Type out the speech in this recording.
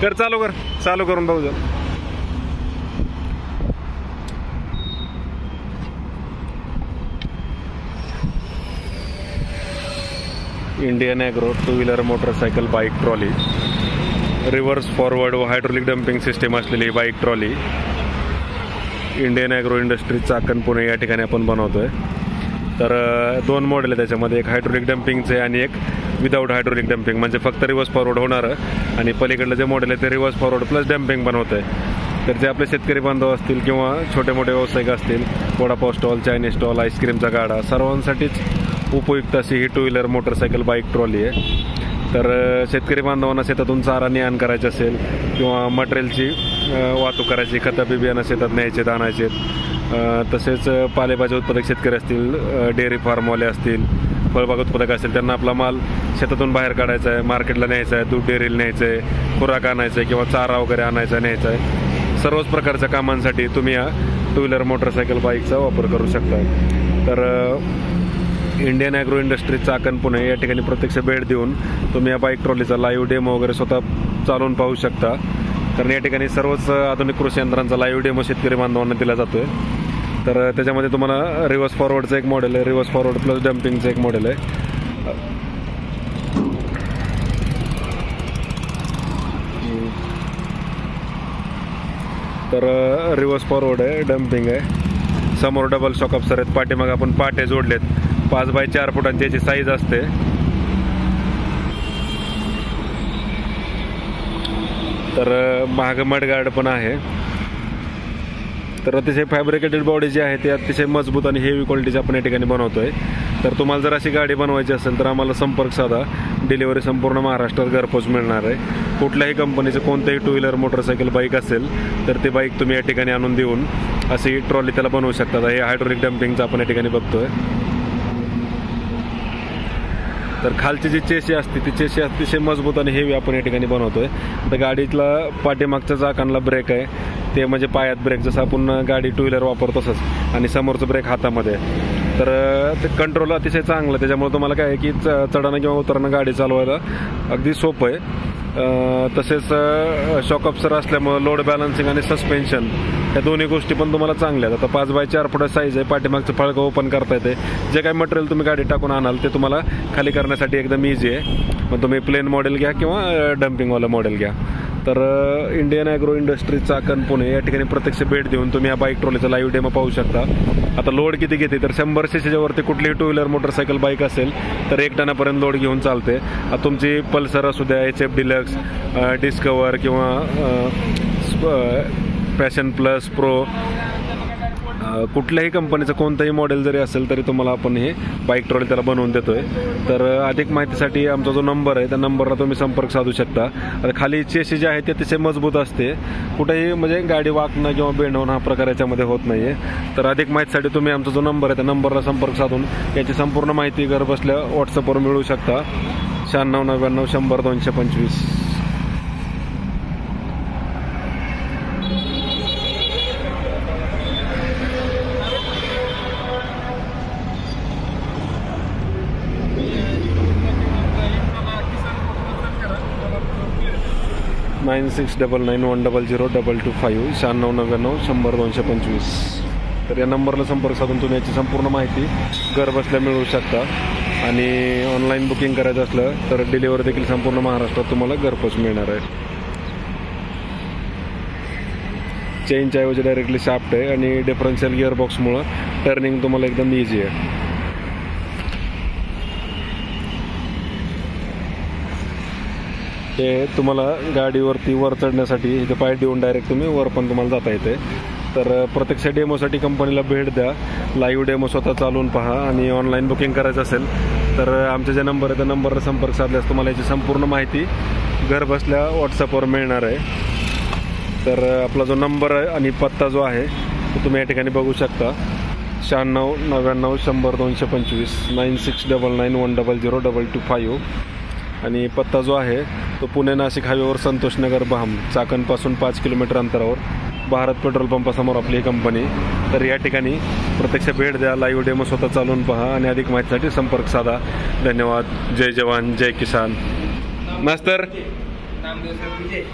कर चालू करून बघू जरा. Indian agro to wheeler motorcycle bike trolley, reverse forward व हायड्रोलिक डम्पिंग सिस्टीम असलेली bike trolley Indian agro industries Chakan Pune या ठिकाणी आपण बनवतोय. तर दोन मॉडेल आहे त्याच्यामध्ये, एक हायड्रोलिक डम्पिंगचे आणि एक विदाऊट हायड्रोलिक डम्पिंग, म्हणजे फक्त रिव्हर्स फॉरवर्ड होणारं. आणि पलीकडलं जे मॉडेल आहे ते रिव्हर्स फॉरवर्ड प्लस डम्पिंग बनवत आहे. तर जे आपले शेतकरी बांधव असतील किंवा छोटे मोठे व्यावसायिक असतील, वडापाव स्टॉल, चायनीज स्टॉल, आईस्क्रीमचा गाडा, सर्वांसाठीच उपयुक्त अशी ही two wheeler motorcycle bike trolley आहे. तर शेतकरी बांधवांना शेतातून चारा ने-आण करायचे असेल किंवा मटेरियलची वाहतूक करायची, खतं बियाणं शेतात न्यायचे आणायचे, तसेच पालेभाज्या उत्पादक शेतकरी असतील, डेअरी फार्मवाले असतील, फळबाग उत्पादक असतील, त्यांना आपला माल शेतातून बाहेर काढायचा आहे, मार्केटला न्यायचा आहे, दूध डेअरीला न्यायचं आहे, खुराक आणायचं आहे किंवा चारा वगैरे आणायचा न्यायचा आहे, सर्वच प्रकारच्या कामांसाठी तुम्ही या टू व्हीलर मोटरसायकल बाईकचा वापर करू शकता. तर Indian agro industries Chakan Pune या ठिकाणी प्रत्यक्ष भेट देऊन तुम्ही या बाईक ट्रॉलीचा लाईव्ह डेमो वगैरे स्वतः चालवून पाहू शकता. कारण या ठिकाणी सर्वच आधुनिक कृषी यंत्रांचा लाईव्ह डेमो शेतकरी बांधवांना दिला जातोय. तर त्याच्यामध्ये तुम्हाला रिव्हर्स फॉरवर्डचं एक मॉडेल आहे, रिव्हर्स फॉरवर्ड प्लस डम्पिंगचं एक मॉडेल आहे. तर रिव्हर्स फॉरवर्ड आहे, डम्पिंग आहे, समोर डबल शॉक अब्सर आहेत, पाठीमागे आपण पाटे जोडलेत, 5x4 फुटांची याची साईज असते. तर माग मडगार्ड पण आहे. तर अतिशय फॅब्रिकेटेड बॉडी जी आहे ती अतिशय मजबूत आणि हेवी क्वालिटीची आपण या ठिकाणी बनवतोय. तर तुम्हाला जर अशी गाडी बनवायची असेल तर आम्हाला संपर्क साधा. डिलिव्हरी संपूर्ण महाराष्ट्रात घरपोच मिळणार आहे. कुठल्याही कंपनीचं कोणतेही टू व्हीलर मोटरसायकल बाईक असेल तर ती बाईक तुम्ही या ठिकाणी आणून देऊन अशी ट्रॉली त्याला बनवू शकता. हे हायड्रोलिक डम्पिंगचं आपण या ठिकाणी बघतोय. तर खालची जी चेशी असते ती चेशी अतिशय मजबूत आणि हेवी आपण या ठिकाणी बनवतोय. तर गाडीतला पाठीमागच्या चाकांना ब्रेक आहे, ते म्हणजे पायात ब्रेक, जसं आपण गाडी टू व्हीलर वापरतो तसंच, आणि समोरचं ब्रेक हातामध्ये. तर ते कंट्रोल अतिशय चांगलं, त्याच्यामुळे तुम्हाला काय आहे की चढणं किंवा उतरणं गाडी चालवायला अगदी सोपं आहे. तसेच शॉक अब्सर असल्यामुळे लोड बॅलन्सिंग आणि सस्पेन्शन या दोन्ही गोष्टी पण तुम्हाला चांगल्या आहेत. आता 5x4 फुट साईज आहे, पाठीमागचं फळकं ओपन करता येते. जे काही मटेरियल तुम्ही गाडी टाकून आणाल ते तुम्हाला खाली करण्यासाठी एकदम इझी आहे. मग तुम्ही प्लेन मॉडेल घ्या किंवा डम्पिंगवाला मॉडेल घ्या. तर Indian agro industries Chakan Pune या ठिकाणी प्रत्यक्ष भेट देऊन तुम्ही या बाईक ट्रॉलीचा लाईव्ह डेमो पाहू शकता. आता लोड किती घेते तर 100 cc वरती कुठलीही टू व्हीलर मोटरसायकल बाईक असेल तर 1 टनापर्यंत लोड घेऊन चालते. आता तुमची पल्सर असू द्या, HF डिलक्स, डिस्कवर किंवा पॅशन प्लस, प्रो, कुठल्याही कंपनीचं कोणतंही मॉडेल जरी असेल तरी तुम्हाला आपण हे बाईक ट्रॉली त्याला बनवून देतोय. तर अधिक माहितीसाठी आमचा जो नंबर आहे त्या नंबरला तुम्ही संपर्क साधू शकता. आता खाली चेसी जी आहे ती अतिशय मजबूत असते, कुठेही म्हणजे गाडी वाकणं किंवा बेंड होणं हा प्रकार याच्यामध्ये होत नाहीये. तर अधिक माहितीसाठी तुम्ही आमचा जो नंबर आहे त्या नंबरला संपर्क साधून याची संपूर्ण माहिती घर बसल्या व्हॉट्सअपवर मिळवू शकता. 96 99 100 225. (9699100225) 9699 100 225. तर या नंबरला संपर्क साधून तुम्ही याची संपूर्ण माहिती घर बसल्या मिळवू शकता. आणि ऑनलाईन बुकिंग करायचं असलं तर डिलिव्हरी देखील संपूर्ण महाराष्ट्रात तुम्हाला घरपोच मिळणार आहे. चेनच्या ऐवजी डायरेक्टली शाफ्ट आहे आणि डिफरन्शियल गिअरबॉक्समुळं टर्निंग तुम्हाला एकदम इझी आहे. ते तुम्हाला गाडीवरती वर चढण्यासाठी इथे पाय देऊन डायरेक्ट तुम्ही वर पण तुम्हाला जाता येते. तर प्रत्यक्ष डेमोसाठी कंपनीला भेट द्या, लाईव्ह डेमो स्वतः चालवून पहा. आणि ऑनलाईन बुकिंग करायचं असेल तर आमचे जे नंबर आहे त्या नंबरला संपर्क साधल्यास तुम्हाला याची संपूर्ण माहिती घर बसल्या व्हॉट्सअपवर मिळणार आहे. तर आपला जो नंबर आहे आणि पत्ता जो आहे तो तुम्ही या ठिकाणी बघू शकता. 96 99 100 225 9699 100 225. आणि पत्ता जो आहे तो पुणे नाशिक हायवेवर संतोषनगर भाम, चाकणपासून 5 किलोमीटर अंतरावर, भारत पेट्रोल पंपासमोर आपली ही कंपनी. तर या ठिकाणी प्रत्यक्ष भेट द्या, लाईव्ह डेमो स्वतः चालवून पहा आणि अधिक माहितीसाठी संपर्क साधा. धन्यवाद. जय जवान जय किसान. मास्तर